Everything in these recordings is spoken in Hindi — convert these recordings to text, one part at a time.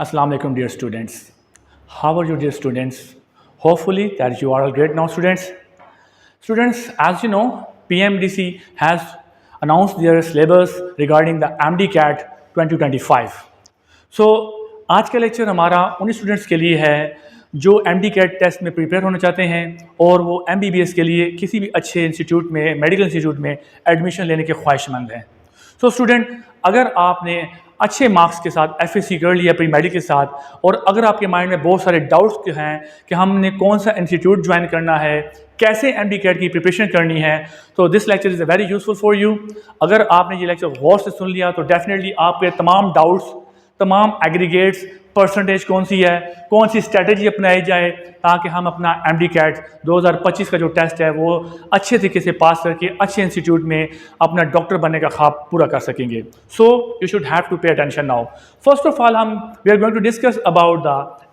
Assalamu alaikum dear students. How are you dear students? Hopefully that you are all great now students. Students, as you know, PMDC has announced their syllabus regarding the MDCAT 2025. So आज का लेक्चर हमारा उन स्टूडेंट्स के लिए है जो MDCAT टेस्ट में प्रिपेयर होना चाहते हैं और वो MBBS के लिए किसी भी अच्छे इंस्टीट्यूट में मेडिकल इंस्टीट्यूट में एडमिशन लेने के ख्वाहिशमंद हैं। सो स्टूडेंट, अगर आपने अच्छे मार्क्स के साथ FSC कर लिया प्री मेडिकल के साथ और अगर आपके माइंड में बहुत सारे डाउट्स हैं कि हमने कौन सा इंस्टीट्यूट ज्वाइन करना है, कैसे MDCAT की प्रिपरेशन करनी है, तो this lecture is very useful for you. अगर आपने ये लेक्चर गौर से सुन लिया तो डेफिनेटली आपके तमाम डाउट्स, तमाम एग्रीगेट्स, परसेंटेज कौन सी है, कौन सी स्ट्रेटजी अपनाई जाए ताकि हम अपना MDCAT 2025 का जो टेस्ट है वो अच्छे तरीके से पास करके अच्छे इंस्टीट्यूट में अपना डॉक्टर बनने का ख्वाब पूरा कर सकेंगे। So you should have to pay attention now. First of all we are going to discuss about the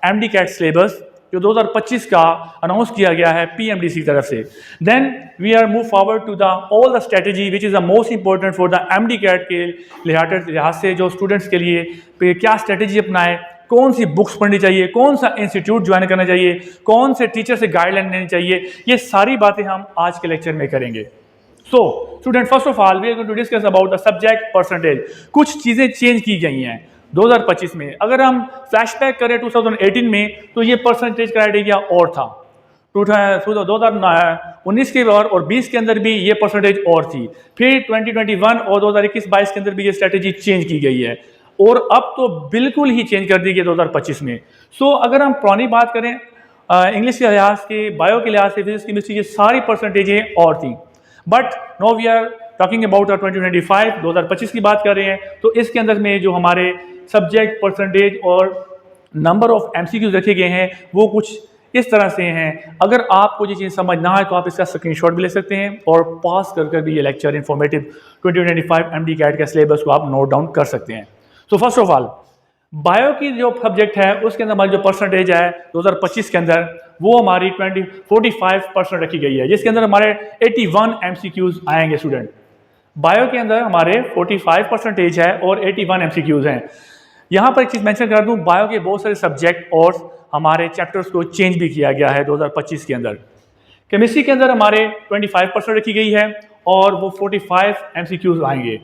MDCAT syllabus जो 2025 का अनाउंस किया गया है PMDC की तरफ से। Then we are move forward to the all the strategy which is the most important for the MDCAT के लिहाज से जो स्टूडेंट्स के लिए क्या स्ट्रेटजी अपनाए, कौन सी बुक्स पढ़नी चाहिए, कौन सा इंस्टीट्यूट ज्वाइन करना चाहिए, कौन से टीचर से गाइडलाइन लेनी चाहिए, ये सारी बातें हम आज के लेक्चर में करेंगे। So student, first of all we are going to discuss about the subject percentage. कुछ चीज़ें चेंज की गई हैं 2025 में। अगर हम फ्लैशबैक करें 2018 में तो ये परसेंटेज क्राइटेरिया और था। 2019 के और 20 के अंदर भी ये परसेंटेज और थी। फिर 2021 और 2021-22 के अंदर भी ये स्ट्रेटेजी चेंज की गई है और अब तो बिल्कुल ही चेंज कर दी गई 2025 में। सो अगर हम पुरानी बात करें इंग्लिश के लिहाज के, बायो के लिहाज से, फिजिक्स केमिस्ट्री, ये सारी परसेंटेजें और थी। But no we are talking about 2025 2025 की बात कर रहे हैं। तो इसके अंदर में जो हमारे सब्जेक्ट परसेंटेज और नंबर ऑफ MCQs रखे गए हैं वो कुछ इस तरह से हैं। अगर आपको ये चीज़ समझ ना आए तो आप इसका स्क्रीनशॉट भी ले सकते हैं और पास कर भी ये लेक्चर इन्फॉर्मेटिव 2025 MDCAT का सिलेबस को आप नोट डाउन कर सकते हैं। तो फर्स्ट ऑफ ऑल बायो की जो सब्जेक्ट है उसके अंदर हमारी जो परसेंटेज है 2025 के अंदर वो हमारी 45% रखी गई है, जिसके अंदर हमारे 81 MCQs आएंगे। स्टूडेंट, बायो के अंदर हमारे 45% है और 81 MCQs हैं। यहाँ पर एक चीज़ मेंशन कर दूँ, बायो के बहुत सारे सब्जेक्ट और हमारे चैप्टर्स को चेंज भी किया गया है 2025 के अंदर। केमिस्ट्री के अंदर हमारे 25% रखी गई है और वो 45 MCQs आएंगे।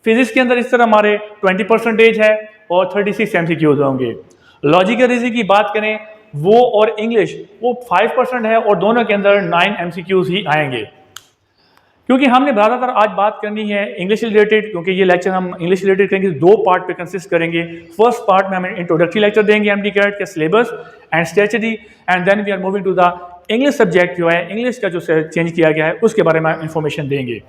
फिजिक्स के अंदर इस तरह हमारे 20% है और 36 MCQs होंगे। लॉजिकल रीजनिंग की बात करें वो और इंग्लिश वो 5% है और दोनों के अंदर 9 MCQs ही आएंगे। क्योंकि हमने ज़्यादातर आज बात करनी है इंग्लिश रिलेटेड, क्योंकि ये लेक्चर हम इंग्लिश रिलेटेड करेंगे, 2 पार्ट पे कंसिस्ट करेंगे। फर्स्ट पार्ट में हम इंट्रोडक्टरी लेक्चर देंगे MDCAT के syllabus and strategy, and then we are moving to the English subject जो है, इंग्लिश का जो चेंज किया गया है उसके बारे में इंफॉर्मेशन देंगे।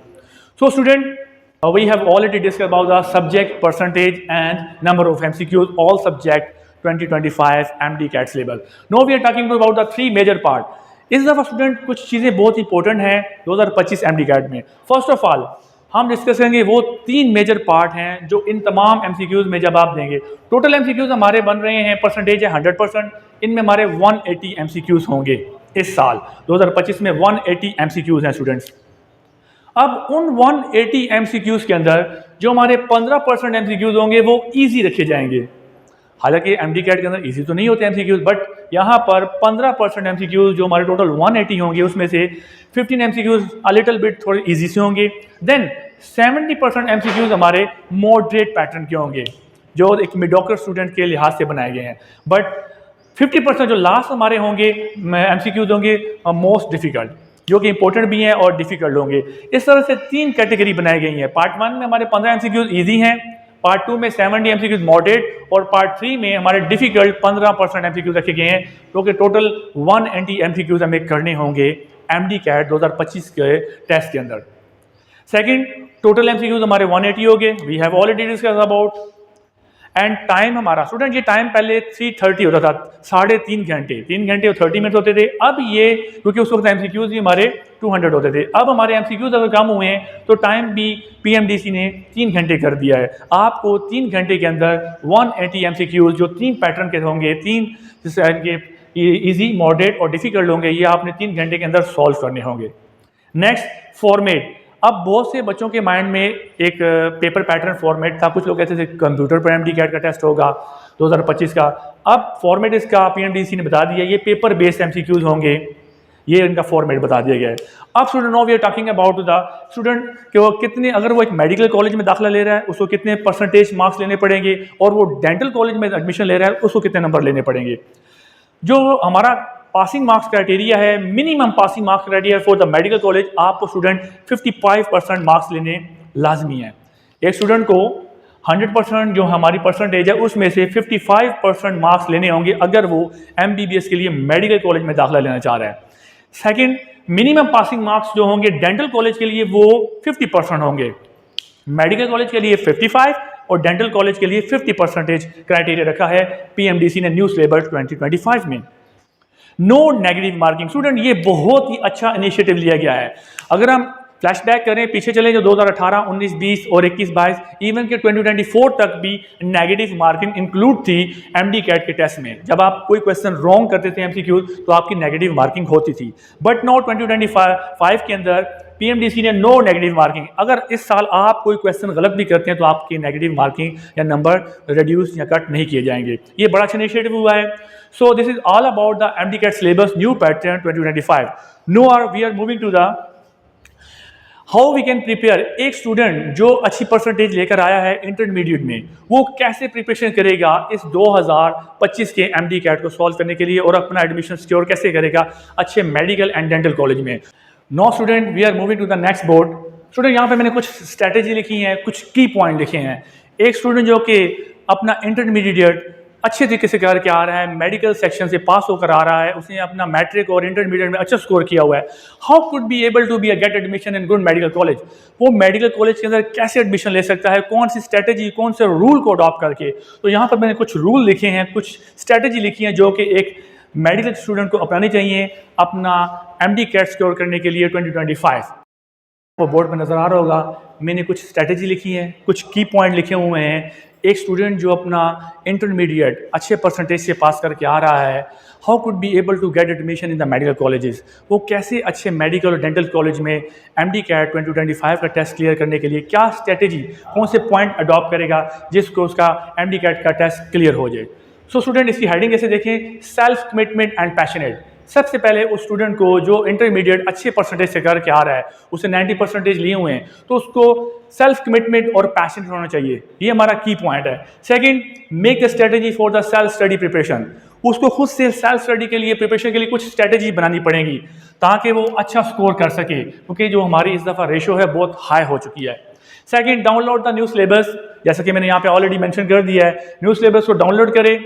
So student, we have already discussed about the subject percentage and number of MCQs, all subject 2025 MDCAT syllabus. Now we are talking about the 3 major part. इस दफ़ा स्टूडेंट कुछ चीज़ें बहुत इंपॉर्टेंट हैं 2025 MDCAT में। फर्स्ट ऑफ ऑल हम डिस्कस करेंगे वो 3 मेजर पार्ट हैं जो इन तमाम MCQs में जब आप देंगे। टोटल MCQs हमारे बन रहे हैं, परसेंटेज है 100%, इनमें हमारे 180 MCQs होंगे इस साल 2025 में। 180 MCQs हैं स्टूडेंट्स। अब उन 180 MCQs के अंदर जो हमारे 15% MCQs होंगे वो इजी रखे जाएंगे। हालांकि MDCAT के अंदर इजी तो नहीं होते MCQs, बट यहाँ पर 15% MCQs जो हमारे टोटल 180 होंगे उसमें से 15 MCQs अ लिटिल बिट थोड़े इजी से होंगे। देन 70% MCQs हमारे मॉडरेट पैटर्न के होंगे जो एक मिडॉकर स्टूडेंट के लिहाज से बनाए गए हैं। बट 50% जो लास्ट हमारे होंगे MCQs होंगे मोस्ट डिफिकल्ट, जो कि इंपॉर्टेंट भी हैं और डिफिकल्ट होंगे। इस तरह से 3 कैटेगरी बनाई गई हैं। पार्ट 1 में हमारे 15 MCQs ईजी हैं, पार्ट 2 में 70 MCQs मॉडरेट और पार्ट 3 में हमारे डिफिकल्ट 15% MCQs रखे गए हैं, जो कि टोटल 180 MCQs हमें करने होंगे MDCAT 2025 के टेस्ट के अंदर। सेकेंड, टोटल MCQs हमारे 180 हो गए, we have already discuss about. And time हमारा स्टूडेंट, ये टाइम पहले 3:30 होता था, 3.5 घंटे, 3 घंटे और 30 मिनट होते थे। अब ये क्योंकि उस वक्त MCQs भी हमारे 200 होते थे, अब हमारे MCQs अगर कम हुए हैं तो टाइम भी PMDC ने 3 घंटे कर दिया है। आपको 3 घंटे के अंदर 180 MCQs जो 3 पैटर्न के होंगे, 3 ईजी, मॉडरेट और डिफिकल्ट होंगे, ये आपने 3 घंटे के अंदर सॉल्व करने होंगे। Next, format. अब बहुत से बच्चों के माइंड में एक पेपर पैटर्न फॉर्मेट था। कुछ लोग कहते थे कंप्यूटर पर MDCAT का टेस्ट होगा, 2025 का। अब फॉर्मेट इसका पीएमडीसी ने बता दिया, ये पेपर बेस्ड एमसीक्यूज होंगे, ये इनका फॉर्मेट बता दिया गया है। अब student, now we are talking about the student कि वो कितने, अगर वो एक मेडिकल कॉलेज में दाखिला ले रहा है उसको कितने परसेंटेज मार्क्स लेने पड़ेंगे, और वो डेंटल कॉलेज में एडमिशन ले रहा है उसको कितने नंबर लेने पड़ेंगे। जो हमारा पासिंग मार्क्स क्राइटेरिया है, minimum passing marks criteria for the medical college, आपको स्टूडेंट 55% मार्क्स लेने लाजमी है। एक स्टूडेंट को 100% जो हमारी परसेंटेज है उसमें से 55% मार्क्स लेने होंगे अगर वो एमबीबीएस के लिए मेडिकल कॉलेज में दाखिला लेना चाह रहा है। सेकंड, मिनिमम पासिंग मार्क्स जो होंगे डेंटल कॉलेज के लिए वो 50% होंगे, मेडिकल कॉलेज के लिए 55 और डेंटल कॉलेज के लिए 50% क्राइटेरिया रखा है पीएमडीसी ने न्यू सिलेबस 2025 में। No negative marking. स्टूडेंट, ये बहुत ही अच्छा इनिशिएटिव लिया गया है। अगर हम फ्लैशबैक करें, पीछे चले जो 2018, 19, 20 और 21, 22, इवन के 2024 तक भी नेगेटिव मार्किंग इंक्लूड थी एमडी कैट के टेस्ट में। जब आप कोई क्वेश्चन रॉन्ग करते थे एमसीक्यू तो आपकी नेगेटिव मार्किंग होती थी, बट नाउ 2025 के अंदर पीएमडीसी ने नो नेगेटिव मार्किंग। अगर इस साल आप कोई क्वेश्चन गलत भी करते हैं तो आपकी नेगेटिव मार्किंग या नंबर रिड्यूस या कट नहीं किए जाएंगे। ये बड़ा अच्छा इनिशिएटिव हुआ है। So this is all about the MD CAT syllabus new pattern 2025। No we are moving to the how we can prepare. एक स्टूडेंट जो अच्छी परसेंटेज लेकर आया है इंटरमीडिएट में, वो कैसे प्रिपरेशन करेगा इस 2025 के एमडी कैट को सॉल्व करने के लिए, और अपना एडमिशन सिक्योर कैसे करेगा अच्छे मेडिकल एंड डेंटल कॉलेज में। No student, we are moving to the next board. Student, यहाँ पे मैंने कुछ स्ट्रैटेजी लिखी हैं, कुछ की पॉइंट लिखे हैं। एक स्टूडेंट जो कि अपना इंटरमीडिएट अच्छे तरीके से करके आ रहा है, मेडिकल सेक्शन से पास होकर आ रहा है, उसने अपना मैट्रिक और इंटरमीडिएट में अच्छा स्कोर किया हुआ है, how could be able to be a get admission in good medical college. वो मेडिकल कॉलेज के अंदर कैसे एडमिशन ले सकता है, कौन सी स्ट्रैटेजी, कौन से रूल को अडॉप्ट करके। तो यहाँ पर मैंने कुछ रूल लिखे हैं, कुछ स्ट्रैटेजी लिखी हैं जो कि एक मेडिकल स्टूडेंट को अपनानी चाहिए अपना एमडी कैट स्कोर करने के लिए 2025। वो बोर्ड पर नज़र आ रहा होगा, मैंने कुछ स्ट्रैटेजी लिखी है, कुछ की पॉइंट लिखे हुए हैं। एक स्टूडेंट जो अपना इंटरमीडिएट अच्छे परसेंटेज से पास करके आ रहा है, how could be able to get admission in the medical colleges. वो कैसे अच्छे मेडिकल और डेंटल कॉलेज में एमडी कैट 2025 का टेस्ट क्लियर करने के लिए क्या स्ट्रैटेजी, कौन से पॉइंट अडॉप्ट करेगा जिसको उसका एमडी कैट का टेस्ट क्लियर हो जाए। सो स्टूडेंट, इसकी हेडिंग कैसे देखें, सेल्फ कमिटमेंट एंड पैशनेट। सबसे पहले उस स्टूडेंट को जो इंटरमीडिएट अच्छे परसेंटेज से करके आ रहा है, उसे 90% लिए हुए हैं, तो उसको सेल्फ कमिटमेंट और पैशनेट होना चाहिए। ये हमारा की पॉइंट है। Second, make the strategy for the self study preparation. उसको खुद से सेल्फ स्टडी के लिए, प्रिपरेशन के लिए कुछ स्ट्रेटेजी बनानी पड़ेगी ताकि वो अच्छा स्कोर कर सके, क्योंकि जो हमारी इस दफ़ा रेशो है बहुत हाई हो चुकी है। Second, download the new syllabus. जैसा कि मैंने यहाँ पे ऑलरेडी मेंशन कर दिया है, न्यू सिलेबस को डाउनलोड करें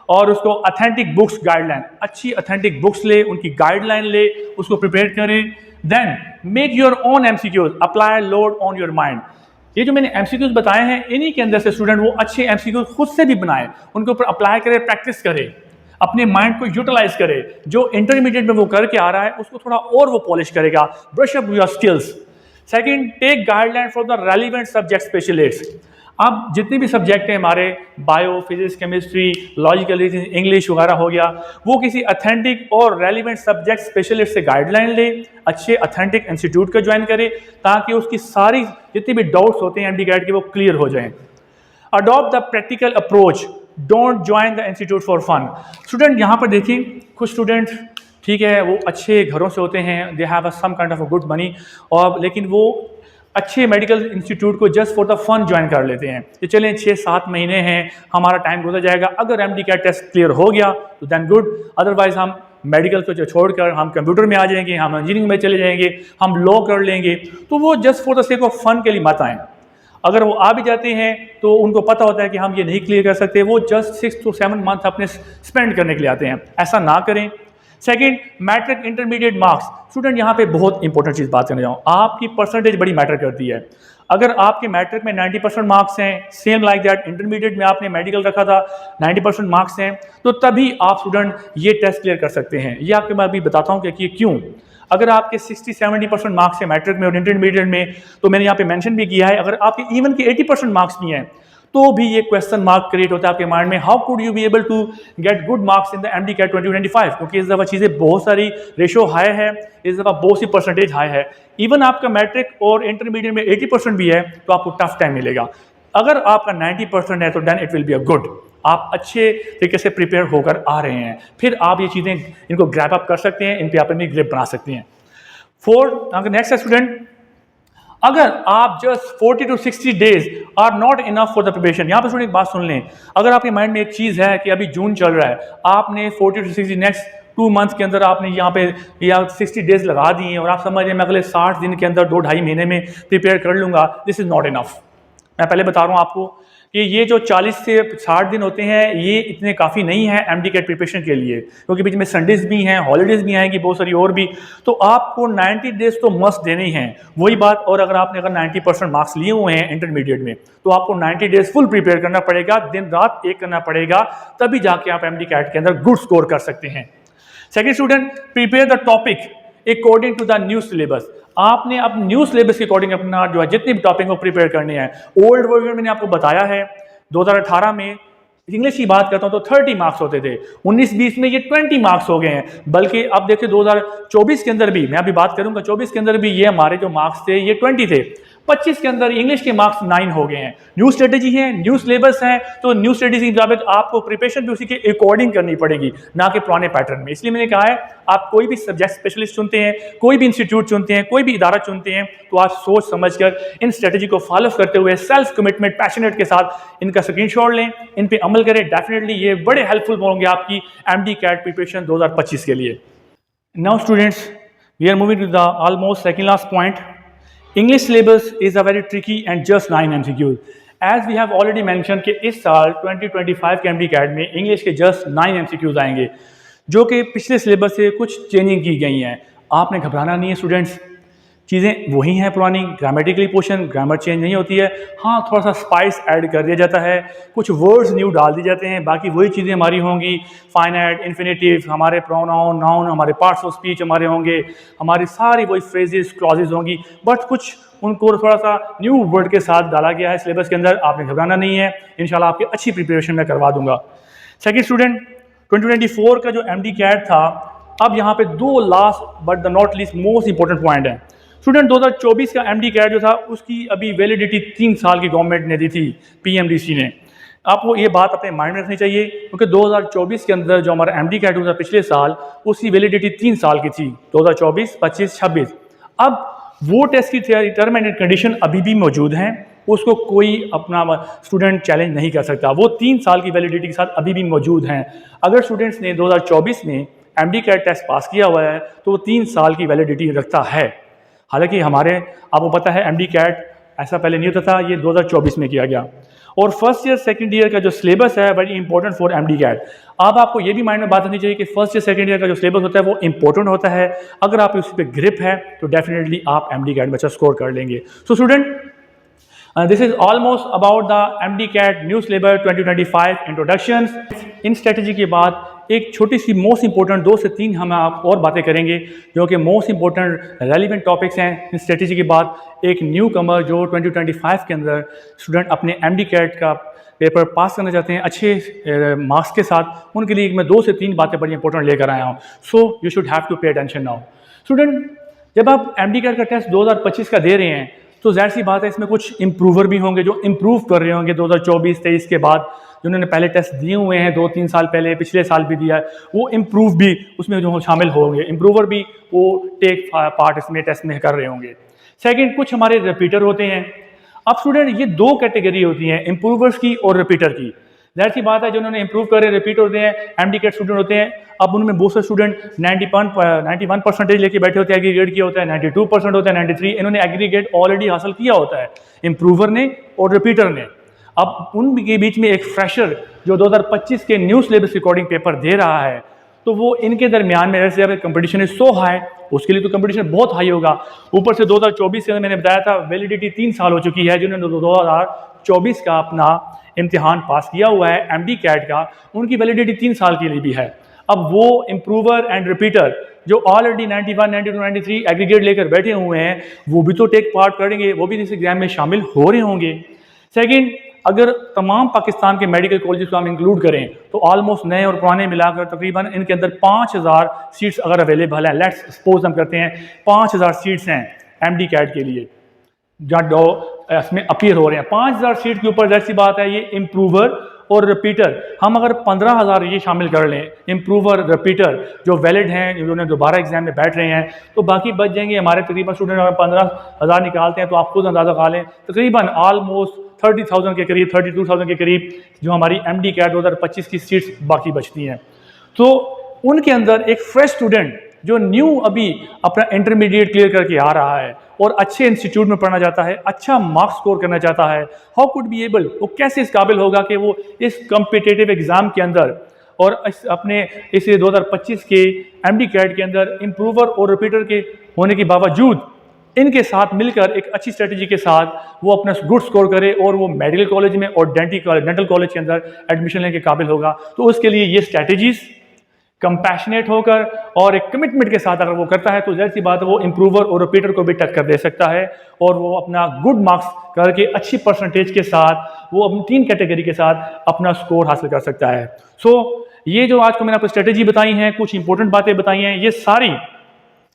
और उसको अथेंटिक बुक्स गाइडलाइन, अच्छी अथेंटिक बुक्स ले, उनकी गाइडलाइन ले, उसको प्रिपेयर करें। Then make your own MCQs, apply load on your mind. ये जो मैंने एमसीक्यूज बताए हैं, इन्हीं के अंदर से स्टूडेंट वो अच्छे एमसीक्यूज खुद से भी बनाए, उनके ऊपर अप्लाई करे, प्रैक्टिस करे, अपने माइंड को यूटिलाइज करे। जो इंटरमीडिएट में वो करके आ रहा है उसको थोड़ा और वो पॉलिश करेगा, brush up your skills. Second, take guideline for the relevant subject specialist. अब जितने भी सब्जेक्ट हैं हमारे, bio, physics, chemistry, logical reasoning, English वगैरह हो गया, वो किसी अथेंटिक और रेलिवेंट सब्जेक्ट स्पेशलिस्ट से गाइडलाइन ले, अच्छे अथेंटिक इंस्टीट्यूट का ज्वाइन करे ताकि उसकी सारी जितनी भी डाउट्स होते हैं एमडी कैट के वो क्लियर हो जाएं। Adopt the practical approach, don't join the institute for fun. Student, यहाँ पर देखिए, कुछ स्टूडेंट ठीक है वो अच्छे घरों से होते हैं, they have some kind of a good money, और लेकिन वो अच्छे मेडिकल इंस्टीट्यूट को just for the fun join कर लेते हैं कि चलें 6-7 महीने हैं, हमारा टाइम गुजर जाएगा, अगर एमडी कैट टेस्ट क्लियर हो गया तो देन गुड, अदरवाइज हम मेडिकल को छोड़कर हम कंप्यूटर में आ जाएंगे, हम इंजीनियरिंग में चले जाएंगे, हम लॉ कर लेंगे। तो वो just for the sake of fun के लिए मत आएँ। अगर वो आ भी जाते हैं तो उनको पता होता है कि हम ये नहीं क्लियर कर सकते, वो जस्ट 6 to 7 मंथ अपने स्पेंड करने के लिए आते हैं, ऐसा ना करें। Second, matric intermediate marks. Student, यहाँ पे बहुत इंपॉर्टेंट चीज़ बात करने जाऊँ, आपकी परसेंटेज बड़ी मैटर करती है। अगर आपके मैट्रिक में 90% मार्क्स हैं, सेम लाइक दैट इंटरमीडिएट में आपने मेडिकल रखा था 90% मार्क्स हैं, तो तभी आप स्टूडेंट ये टेस्ट क्लियर कर सकते हैं। ये आपके मैं अभी बताता हूँ कि क्यों। अगर आपके 60-70% मार्क्स हैं मैट्रिक में और इंटरमीडिएट में, तो मैंने यहाँ पे मेंशन भी किया है, अगर आपके इवन के 80% मार्क्स भी हैं तो भी ये क्वेश्चन मार्क क्रिएट होता है आपके माइंड में, how could you be able to get good marks in the MD CAT 2025, क्योंकि इस दफ़ा चीज़ें बहुत सारी रेशो हाई है, इस दफ़ा बहुत सी परसेंटेज हाई है। इवन आपका मैट्रिक और इंटरमीडिएट में 80% भी है तो आपको टफ टाइम मिलेगा। अगर आपका 90% है तो then it will be a good. आप अच्छे तरीके से प्रिपेयर होकर आ रहे हैं, फिर आप ये चीज़ें इनको ग्रैप अप कर सकते हैं, इन पे आप अपनी ग्रिप बना सकते हैं। फोर्थ, अगर नेक्स्ट है स्टूडेंट, अगर आप just 40 to 60 days are not enough for the preparation. यहाँ पर स्टूडेंट एक बात सुन लें, अगर आपके माइंड में एक चीज़ है कि अभी जून चल रहा है, आपने 40 to 60 नेक्स्ट 2 मंथ्स के अंदर आपने यहाँ पे या 60 डेज लगा दिए और आप समझ रहे हैं मैं अगले 60 दिन के अंदर 2-2.5 महीने में प्रिपेयर कर लूँगा, दिस इज़ नॉट इनफ। मैं पहले बता रहा हूँ आपको कि ये जो 40 से 60 दिन होते हैं ये इतने काफ़ी नहीं है एमडी कैट प्रिपरेशन के लिए, क्योंकि बीच में संडेज भी हैं, हॉलीडेज भी आएंगी बहुत सारी और भी, तो आपको 90 डेज तो मस्ट देने ही हैं। वही बात, और अगर आपने 90% मार्क्स लिए हुए हैं इंटरमीडिएट में तो आपको 90 डेज फुल प्रिपेयर करना पड़ेगा, दिन रात एक करना पड़ेगा, तभी जाके आप एमडी कैट के अंदर गुड स्कोर कर सकते हैं। Second student, prepare the topic according to the new syllabus. आपने अब न्यू सिलेबस के अकॉर्डिंग अपना जो है जितने भी टॉपिक को प्रिपेयर करने हैं। ओल्ड वर्जन मैंने आपको बताया है 2018 में इंग्लिश की बात करता हूं तो 30 मार्क्स होते थे, 19-20 में ये 20 मार्क्स हो गए हैं, बल्कि अब देखिए 2024 के अंदर भी, मैं अभी बात करूंगा 24 के अंदर भी ये हमारे जो मार्क्स थे ये 20 थे। 25 के अंदर इंग्लिश के मार्क्स 9 हो गए हैं। न्यू स्ट्रेटेजी है, न्यू सिलेबस है, तो न्यू स्ट्रेटेजी के मुताबिक आपको प्रिपरेशन भी उसी के अकॉर्डिंग करनी पड़ेगी, ना कि पुराने पैटर्न में। इसलिए मैंने कहा है आप कोई भी सब्जेक्ट स्पेशलिस्ट चुनते हैं, कोई भी इंस्टीट्यूट चुनते हैं, कोई भी इदारा चुनते हैं, तो आप सोच समझ कर इन स्ट्रेटेजी को फॉलो करते हुए सेल्फ कमिटमेंट पैशनेट के साथ इनका स्क्रीनशॉट लें, इन पे अमल करें। डेफिनेटली ये बड़े हेल्पफुल होंगे आपकी एमडी कैट प्रिपरेशन 2025 के लिए। Now students, we are moving to the almost second last point. English syllabus is a very tricky and just 9 MCQs. As we have already mentioned कि इस साल 2025 के MD-CAT में इंग्लिश के जस्ट 9 MCQs आएंगे, जो कि पिछले सिलेबस से कुछ चेंजिंग की गई हैं। आपने घबराना नहीं है स्टूडेंट्स, चीज़ें वही हैं पुरानी, ग्रामेटिकली पोर्शन ग्रामर चेंज नहीं होती है, हाँ थोड़ा सा स्पाइस ऐड कर दिया जाता है, कुछ वर्ड्स न्यू डाल दिए जाते हैं, बाकी वही चीज़ें हमारी होंगी। फाइनाइट, इन्फिनेटिव, हमारे प्रोनाउन, नाउन, हमारे पार्ट्स ऑफ स्पीच हमारे होंगे, हमारी सारी वही फ्रेजेस क्लॉजेज होंगी, बट कुछ उनको थोड़ा सा न्यू वर्ड के साथ डाला गया है सिलेबस के अंदर। आपने घबराना नहीं है, इंशाल्लाह आपकी अच्छी प्रिपरेशन मैं करवा दूंगा। सेकेंड स्टूडेंट, 2024 का जो MD-CAT था, अब यहाँ पे 2 last but the not least most important point है। स्टूडेंट 2024 का MD-CAT जो था उसकी अभी वैलिडिटी 3 साल की गवर्नमेंट ने दी थी, PMDC ने। आपको ये बात अपने माइंड में रखनी चाहिए, क्योंकि 2024 के अंदर जो हमारा MD-CAT हुआ था पिछले साल, उसकी वैलिडिटी 3 साल की थी, 2024, 25, 26। अब वो टेस्ट की टर्म एंड कंडीशन अभी भी मौजूद हैं, उसको कोई अपना स्टूडेंट चैलेंज नहीं कर सकता, वो 3 साल की वैलिडिटी के साथ अभी भी मौजूद हैं। अगर स्टूडेंट्स ने 2024 में MD-CAT टेस्ट पास किया हुआ है तो वो 3 साल की वैलिडिटी रखता है। हालांकि हमारे आपको पता है MD-CAT ऐसा पहले नहीं होता था, ये 2024 में किया गया। और फर्स्ट ईयर सेकंड ईयर का जो सिलेबस है वेरी इंपॉर्टेंट फॉर MD-CAT। अब आपको ये भी माइंड में बात होनी चाहिए कि फर्स्ट ईयर सेकंड ईयर का जो सिलेबस होता है वो इंपॉर्टेंट होता है। अगर आप उस पर ग्रिप है तो डेफिनेटली आप MD-CAT में अच्छा स्कोर कर लेंगे। So student, this is almost about the MD-CAT new syllabus 2025 introductions. In strategy के बाद एक छोटी सी मोस्ट इंपॉर्टेंट 2 से 3 हम आप और बातें करेंगे जो कि मोस्ट इंपॉर्टेंट रेलिवेंट टॉपिक्स हैं। इस स्ट्रेटजी के बाद एक न्यू कमर जो 2025 के अंदर स्टूडेंट अपने MD-CAT का पेपर पास करना चाहते हैं अच्छे मार्क्स के साथ, उनके लिए मैं 2 से 3 बातें बड़ी इंपॉर्टेंट लेकर आया हूँ। So you should have to pay attention now. Student, जब आप MD-CAT का टेस्ट 2025 का दे रहे हैं तो जाहिर सी बात है इसमें कुछ इम्प्रूवर भी होंगे जो इम्प्रूव कर रहे होंगे 2024-23 के बाद, जिन्होंने पहले टेस्ट दिए हुए हैं 2-3 साल पहले, पिछले साल भी दिया है, वो इम्प्रूव भी उसमें जो शामिल होंगे, इम्प्रूवर भी वो टेक पार्ट इसमें टेस्ट में कर रहे होंगे। सेकंड, कुछ हमारे रिपीटर होते हैं। अब स्टूडेंट ये 2 कैटेगरी होती हैं, इम्प्रूवर्स की और रिपीटर की। जाहिर सी बात है जिन्होंने इंप्रूव करे रिपीट होते हैं, MD-CAT स्टूडेंट होते हैं। अब उनमें बहुत से स्टूडेंट 91% लेके बैठे होते हैं, एग्रीगेट किया होता है, 92% होता है, 93, इन्होंने एग्रीगेट ऑलरेडी हासिल किया होता है, इम्प्रूवर ने और रिपीटर ने। अब उनके बीच में एक फ्रेशर जो 2025 के न्यू सिलेबस अकॉर्डिंग पेपर दे रहा है, तो वो इनके दरमियान में ऐसे कंपटीशन इज सो हाई, उसके लिए तो कंपटीशन बहुत हाई होगा। ऊपर से 2024 के अंदर मैंने बताया था वैलिडिटी 3 साल हो चुकी है, जिन्होंने 2024 का अपना इम्तिहान पास किया हुआ है MD-CAT का, उनकी वैलिडिटी 3 साल के लिए भी है। अब वो इम्प्रूवर एंड रिपीटर जो ऑलरेडी 91, 92, 93 एग्रीगेट लेकर बैठे हुए हैं, वो भी तो टेक पार्ट करेंगे, वो भी इस एग्जाम में शामिल हो रहे होंगे। सेकेंड, अगर तमाम पाकिस्तान के मेडिकल कॉलेज को हम इंक्लूड करें तो ऑलमोस्ट नए और पुराने मिलाकर तकरीबन इनके अंदर 5000 सीट्स अगर अवेलेबल है। लेट्स सपोज हम करते हैं 5000 सीट्स हैं MD-CAT के लिए जो इसमें अपीयर हो रहे हैं। 5000 सीट के ऊपर जैसी बात है ये इम्प्रूवर और रिपीटर हम अगर 15,000 ये शामिल कर लें, इम्प्रूवर रिपीटर जो वैलिड हैं, जिन्होंने दोबारा एग्जाम में बैठ रहे हैं, तो बाकी बच जाएंगे हमारे तकरीबन स्टूडेंट। अगर 15,000 निकालते हैं तो आप खुद अंदाज़ा खा लें, तकरीबन ऑलमोस्ट 30,000 के करीब, 32,000 के करीब जो हमारी MD कैट 2025 की सीट्स बाकी बचती हैं। तो उनके अंदर एक फ्रेश स्टूडेंट जो न्यू अभी अपना इंटरमीडिएट क्लियर करके आ रहा है और अच्छे इंस्टीट्यूट में पढ़ना चाहता है, अच्छा मार्क्स स्कोर करना चाहता है, हाउ कुड बी एबल, वो कैसे इस काबिल होगा कि वो इस कम्पिटिटिव एग्ज़ाम के अंदर और अपने इस 2025 के MD कैट के अंदर इम्प्रूवर और रिपीटर के होने के बावजूद इनके साथ मिलकर एक अच्छी स्ट्रेटजी के साथ वो अपना गुड स्कोर करे और वो मेडिकल कॉलेज में और डेंटल कॉलेज के अंदर एडमिशन लेने के काबिल होगा। तो उसके लिए ये स्ट्रेटजीज कंपैशनेट होकर और एक कमिटमेंट के साथ अगर वो करता है तो जाहिर सी बात है वो इम्प्रूवर और रिपीटर को भी टक्कर दे सकता है और वो अपना गुड मार्क्स करके अच्छी परसेंटेज के साथ वो अपनी 3 कैटेगरी के साथ अपना स्कोर हासिल कर सकता है। सो ये जो आज को मैंने आपको स्ट्रेटजी बताई हैं, कुछ इंपॉर्टेंट बातें बताई हैं, ये सारी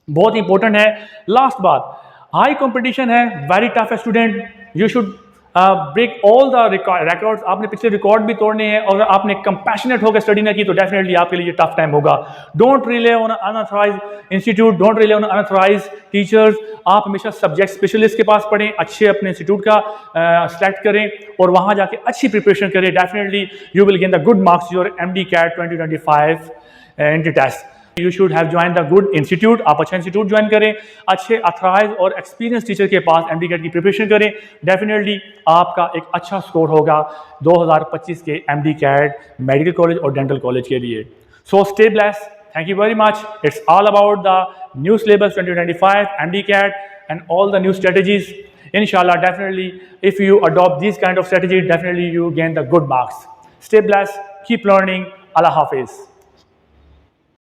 बहुत इंपॉर्टेंट है। लास्ट बात, हाई कंपटीशन है, वेरी टफ है student, you should break all the records. आपने पिछले रिकॉर्ड भी तोड़ने हैं और आपने कंपैशनेट होकर स्टडी ना की तो डेफिनेटली आपके लिए टफ टाइम होगा। Don't rely on unauthorised institute, don't rely on unauthorised teachers. आप हमेशा सब्जेक्ट स्पेशलिस्ट के पास पढ़ें, अच्छे अपने इंस्टीट्यूट का सेलेक्ट करें और वहाँ जाके अच्छी प्रिपरेशन करें। Definitely you will gain the good marks your MD CAT 2025 entry test. You should have join the good institute. आप अच्छा इंस्टीट्यूट ज्वाइन करें, अच्छे अथराइज और एक्सपीरियंस टीचर के पास MD कैट की प्रिपरेशन करें। डेफिनेटली आपका एक अच्छा स्कोर होगा 2025 के MD कैट मेडिकल कॉलेज और डेंटल कॉलेज के लिए। So stay blessed, thank you very much. It's all about the new syllabus 2025 MD CAT and all the new strategies. Inshallah, definitely if you adopt these kind of strategies, definitely you gain the good marks. Stay blessed, keep learning. Allah Hafiz.